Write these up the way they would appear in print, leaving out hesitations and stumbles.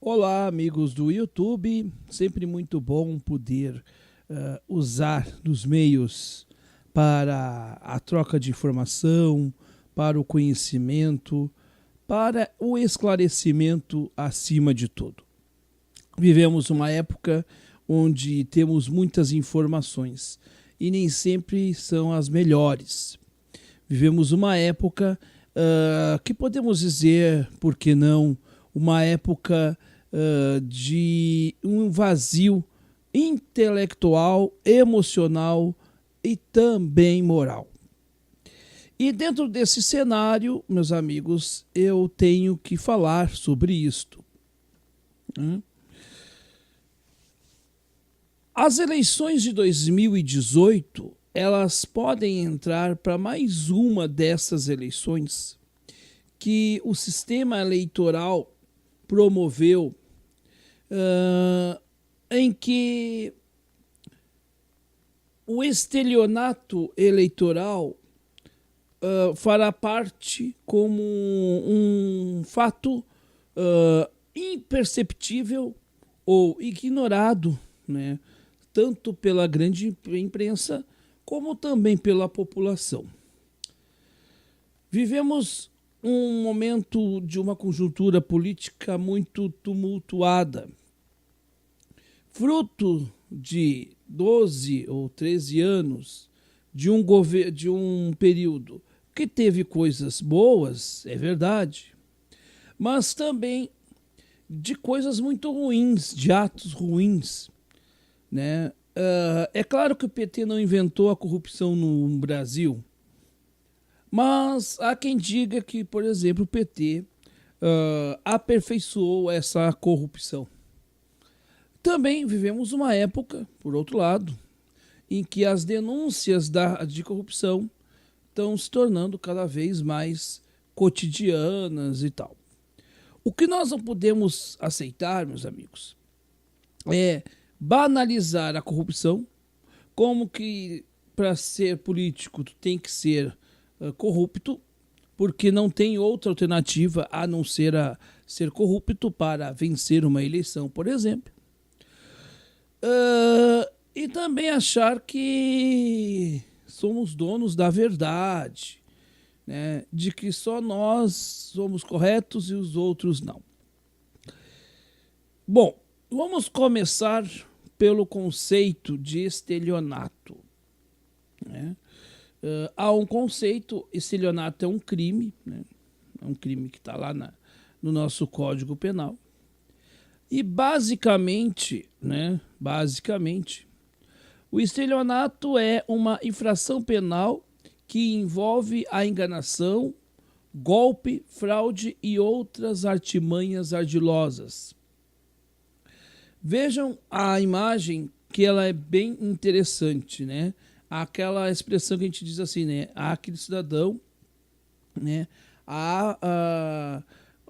Olá, amigos do YouTube. Sempre muito bom poder usar dos meios para a troca de informação, para o conhecimento, para o esclarecimento acima de tudo. Vivemos uma época onde temos muitas informações e nem sempre são as melhores. Vivemos uma época que podemos dizer, por que não, uma época de um vazio intelectual, emocional e também moral. E dentro desse cenário, meus amigos, eu tenho que falar sobre isto. As eleições de 2018, elas podem entrar para mais uma dessas eleições que o sistema eleitoral promoveu, em que o estelionato eleitoral fará parte como um fato imperceptível ou ignorado, né, tanto pela grande imprensa como também pela população. Vivemos um momento de uma conjuntura política muito tumultuada, fruto de 12 ou 13 anos de um período que teve coisas boas, é verdade, mas também de coisas muito ruins, de atos ruins, né? É claro que o PT não inventou a corrupção no Brasil, mas há quem diga que, por exemplo, o PT aperfeiçoou essa corrupção. Também vivemos uma época, por outro lado, em que as denúncias de corrupção estão se tornando cada vez mais cotidianas e tal. O que nós não podemos aceitar, meus amigos, é banalizar a corrupção, como que para ser político tu tem que ser corrupto, porque não tem outra alternativa a não ser ser corrupto para vencer uma eleição, por exemplo. E também achar que somos donos da verdade, né? De que só nós somos corretos e os outros não. Bom, vamos começar pelo conceito de estelionato, né? Há um conceito, estelionato é um crime, né? É um crime que está lá no nosso Código Penal. E basicamente, o estelionato é uma infração penal que envolve a enganação, golpe, fraude e outras artimanhas ardilosas. Vejam a imagem, que ela é bem interessante, né? Aquela expressão que a gente diz assim, né? Há aquele cidadão, né? Há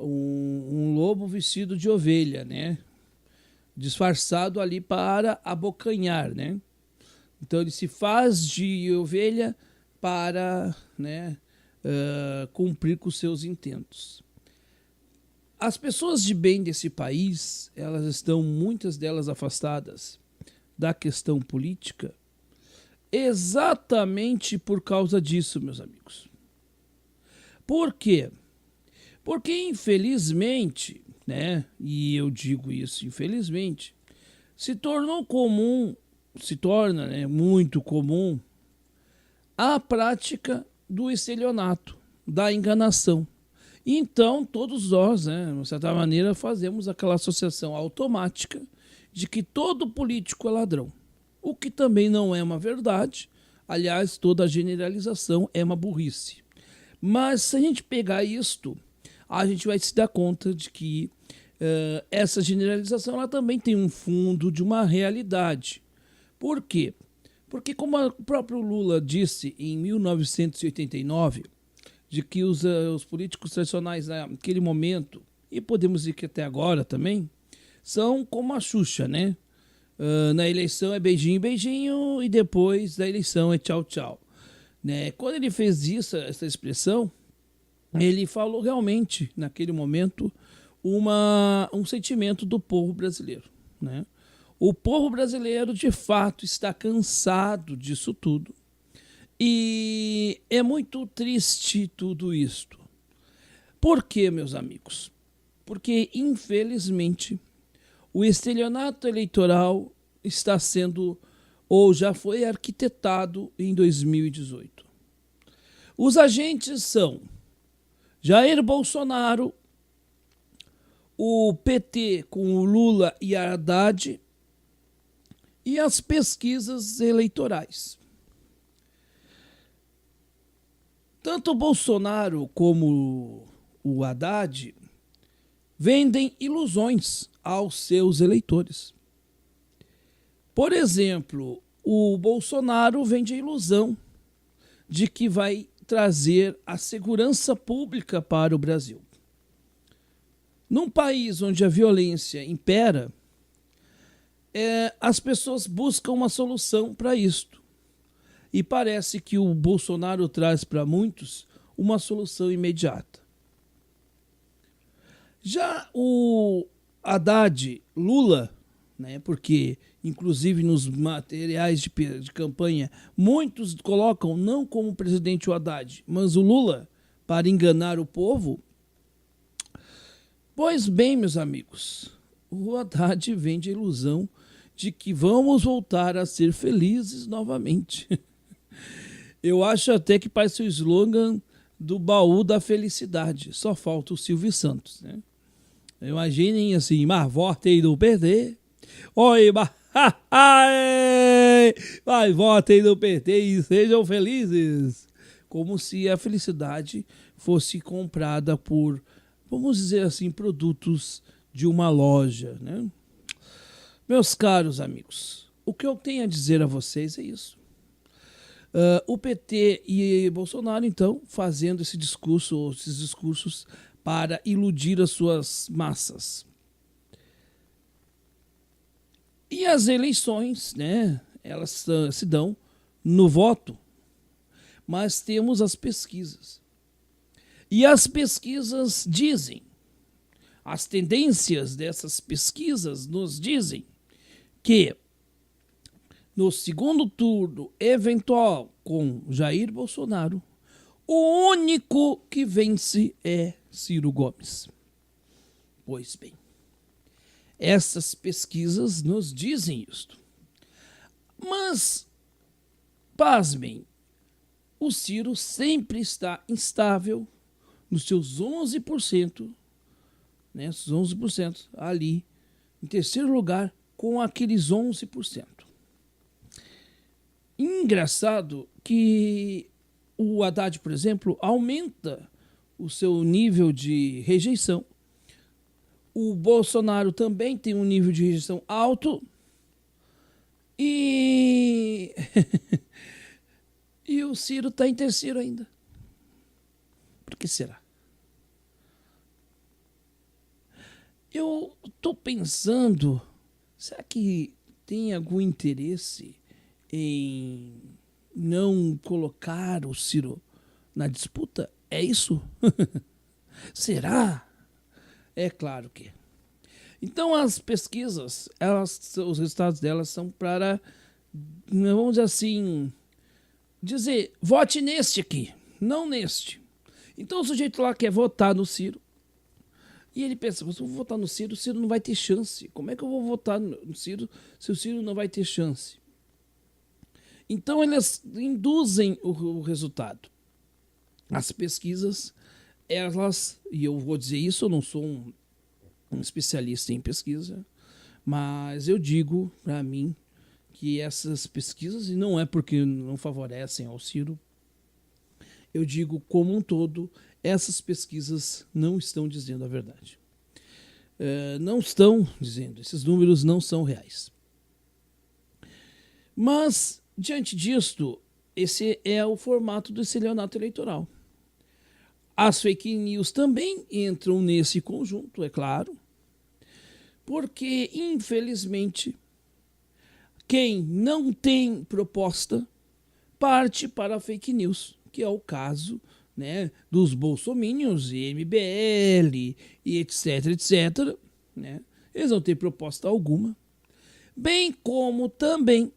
um lobo vestido de ovelha, né? Disfarçado ali para abocanhar, né? Então ele se faz de ovelha para, né, cumprir com seus intentos. As pessoas de bem desse país, elas estão, muitas delas, afastadas da questão política exatamente por causa disso, meus amigos. Por quê? Porque, infelizmente, né, e eu digo isso, infelizmente, se torna, né, muito comum a prática do estelionato, da enganação. Então, todos nós, né, de certa maneira, fazemos aquela associação automática de que todo político é ladrão. O que também não é uma verdade. Aliás, toda generalização é uma burrice. Mas se a gente pegar isto, a gente vai se dar conta de que essa generalização ela também tem um fundo de uma realidade. Por quê? Porque, como o próprio Lula disse em 1989, de que os políticos tradicionais naquele momento, e podemos dizer que até agora também, são como a Xuxa, né? Na eleição é beijinho, beijinho, e depois da eleição é tchau, tchau. Né? Quando ele fez isso, essa expressão, ele falou realmente, naquele momento, um sentimento do povo brasileiro, né? O povo brasileiro, de fato, está cansado disso tudo. E é muito triste tudo isto. Por quê, meus amigos? Porque, infelizmente, o estelionato eleitoral está sendo, ou já foi arquitetado em 2018. Os agentes são Jair Bolsonaro, o PT com o Lula e a Haddad e as pesquisas eleitorais. Tanto o Bolsonaro como o Haddad vendem ilusões aos seus eleitores. Por exemplo, o Bolsonaro vende a ilusão de que vai trazer a segurança pública para o Brasil. Num país onde a violência impera, as pessoas buscam uma solução para isto. E parece que o Bolsonaro traz para muitos uma solução imediata. Já o Haddad, Lula, né, porque inclusive nos materiais de campanha, muitos colocam não como presidente o Haddad, mas o Lula, para enganar o povo. Pois bem, meus amigos, o Haddad vende a ilusão de que vamos voltar a ser felizes novamente. Eu acho até que parece o slogan do baú da felicidade. Só falta o Silvio Santos, né? Imaginem assim, mas votem no PT. Oi, mas votem no PT e sejam felizes. Como se a felicidade fosse comprada por, vamos dizer assim, produtos de uma loja, né? Meus caros amigos, o que eu tenho a dizer a vocês é isso. O PT e Bolsonaro, então, fazendo esse discurso, ou esses discursos para iludir as suas massas. E as eleições, né, elas se dão no voto, mas temos as pesquisas. E as pesquisas dizem, as tendências dessas pesquisas nos dizem que no segundo turno eventual com Jair Bolsonaro, o único que vence é Ciro Gomes. Pois bem, essas pesquisas nos dizem isto. Mas, pasmem, o Ciro sempre está instável nos seus 11%, né, os 11% ali, em terceiro lugar, com aqueles 11%. Engraçado que o Haddad, por exemplo, aumenta o seu nível de rejeição. O Bolsonaro também tem um nível de rejeição alto. E o Ciro está em terceiro ainda. Por que será? Eu estou pensando, será que tem algum interesse em não colocar o Ciro na disputa? É isso? Será? É claro que é. Então as pesquisas, os resultados delas são para, vamos dizer assim, dizer, vote neste aqui, não neste. Então o sujeito lá quer votar no Ciro, e ele pensa, se eu vou votar no Ciro, o Ciro não vai ter chance. Como é que eu vou votar no Ciro se o Ciro não vai ter chance? Então eles induzem o resultado. As pesquisas, elas, e eu vou dizer isso, eu não sou um especialista em pesquisa, mas eu digo para mim que essas pesquisas, e não é porque não favorecem ao Ciro, eu digo como um todo, essas pesquisas não estão dizendo a verdade. Não estão dizendo, esses números não são reais. Mas, diante disto, esse é o formato do estelionato eleitoral. As fake news também entram nesse conjunto, é claro, porque, infelizmente, quem não tem proposta parte para a fake news, que é o caso né, dos bolsominions e MBL e etc, etc, né? Eles não têm proposta alguma. Bem como também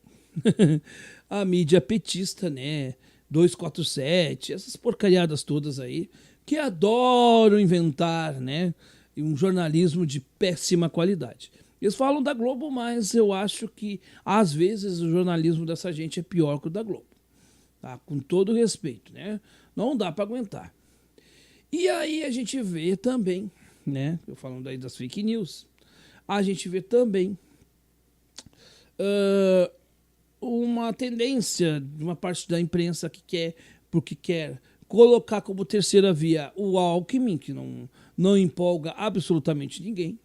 a mídia petista, né, 247, essas porcariadas todas aí, que adoram inventar, né, um jornalismo de péssima qualidade. Eles falam da Globo, mas eu acho que às vezes o jornalismo dessa gente é pior que o da Globo. Tá? Com todo respeito, né? Não dá para aguentar. E aí a gente vê também, né? Eu falando aí das fake news, a gente vê também uma tendência de uma parte da imprensa que quer, porque quer colocar como terceira via o Alckmin, que não empolga absolutamente ninguém.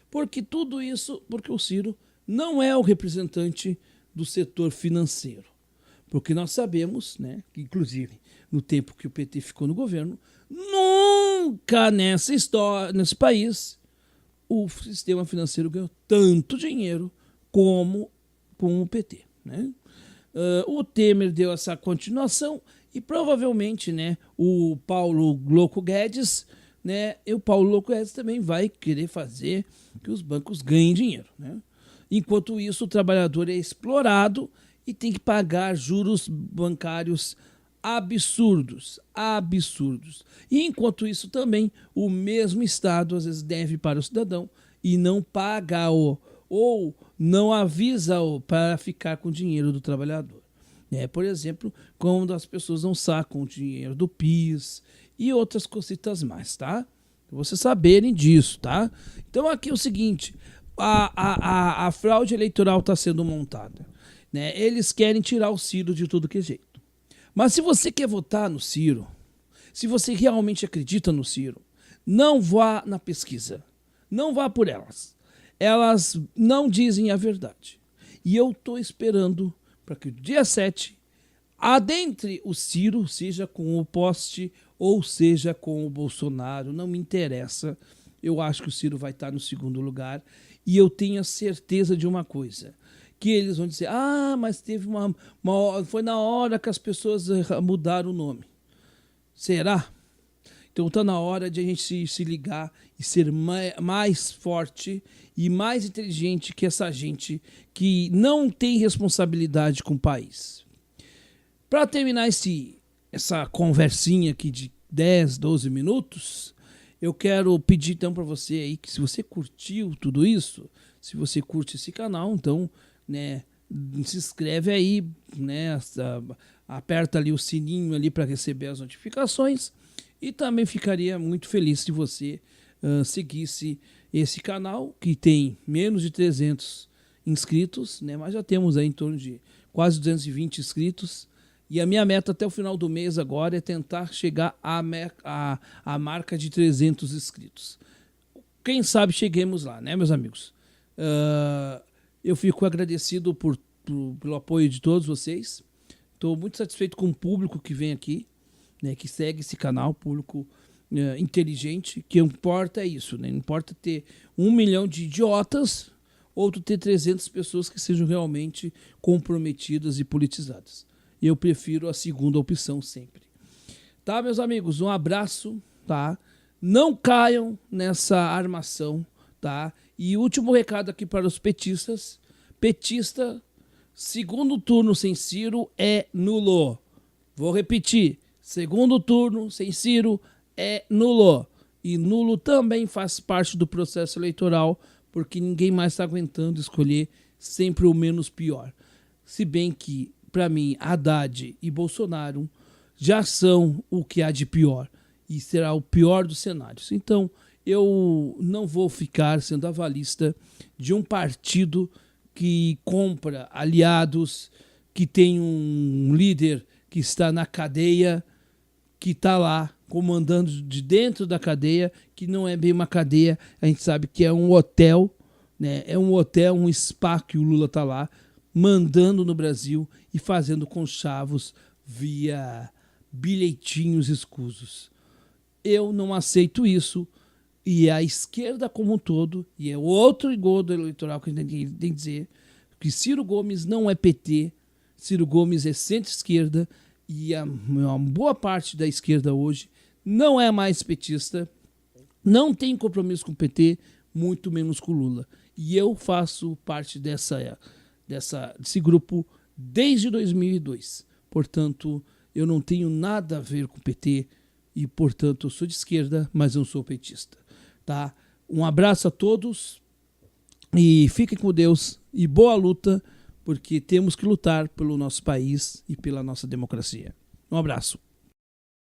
Porque tudo isso, porque o Ciro não é o representante do setor financeiro. Porque nós sabemos, né, que inclusive no tempo que o PT ficou no governo, nunca nessa história, nesse país, o sistema financeiro ganhou tanto dinheiro como com o PT. Né? O Temer deu essa continuação e provavelmente, né, o Paulo Louco Guedes, né, e o Paulo Louco Guedes também vai querer fazer que os bancos ganhem dinheiro. Né? Enquanto isso, o trabalhador é explorado e tem que pagar juros bancários absurdos, absurdos. E enquanto isso também, o mesmo Estado às vezes deve para o cidadão e não paga ou não avisa-o para ficar com o dinheiro do trabalhador. Por exemplo, quando as pessoas não sacam o dinheiro do PIS e outras cositas mais, tá? Pra vocês saberem disso, tá? Então aqui é o seguinte, a fraude eleitoral está sendo montada. Né? Eles querem tirar o Ciro de tudo que é jeito. Mas se você quer votar no Ciro, se você realmente acredita no Ciro, não vá na pesquisa. Não vá por elas. Elas não dizem a verdade. E eu estou esperando para que o dia 7 adentre o Ciro, seja com o Poste ou seja com o Bolsonaro, não me interessa. Eu acho que o Ciro vai estar no segundo lugar e eu tenho a certeza de uma coisa, que eles vão dizer, mas teve foi na hora que as pessoas mudaram o nome. Será? Então está na hora de a gente se ligar e ser mais forte e mais inteligente que essa gente que não tem responsabilidade com o país. Para terminar essa conversinha aqui de 10, 12 minutos, eu quero pedir então para você aí que se você curtiu tudo isso, se você curte esse canal, então, né, se inscreve aí, né, aperta ali o sininho ali para receber as notificações. E também ficaria muito feliz se você seguisse esse canal, que tem menos de 300 inscritos, né? Mas já temos aí em torno de quase 220 inscritos. E a minha meta até o final do mês agora é tentar chegar à marca de 300 inscritos. Quem sabe cheguemos lá, né, meus amigos? Eu fico agradecido pelo apoio de todos vocês. Estou muito satisfeito com o público que vem aqui, né, que segue esse canal, público inteligente. Que importa é isso, né? Não importa ter 1 milhão de idiotas ou tu ter 300 pessoas que sejam realmente comprometidas e politizadas. Eu prefiro a segunda opção sempre. Tá, meus amigos? Um abraço, tá? Não caiam nessa armação, tá? E último recado aqui para os petistas. Petista, segundo turno sem Ciro é nulo. Vou repetir. Segundo turno sem Ciro é nulo. E nulo também faz parte do processo eleitoral, porque ninguém mais está aguentando escolher sempre o menos pior. Se bem que, para mim, Haddad e Bolsonaro já são o que há de pior. E será o pior dos cenários. Então, eu não vou ficar sendo avalista de um partido que compra aliados, que tem um líder que está na cadeia, que está lá comandando de dentro da cadeia, que não é bem uma cadeia, a gente sabe que é um hotel, né? É um hotel, um spa que o Lula está lá, mandando no Brasil e fazendo conchavos via bilhetinhos escusos. Eu não aceito isso, e a esquerda como um todo, e é outro engodo eleitoral que a gente tem que dizer, que Ciro Gomes não é PT, Ciro Gomes é centro-esquerda, e uma boa parte da esquerda hoje não é mais petista, não tem compromisso com o PT, muito menos com o Lula. E eu faço parte desse grupo desde 2002. Portanto, eu não tenho nada a ver com o PT e, portanto, eu sou de esquerda, mas não sou petista. Tá? Um abraço a todos e fiquem com Deus e boa luta, porque temos que lutar pelo nosso país e pela nossa democracia. Um abraço.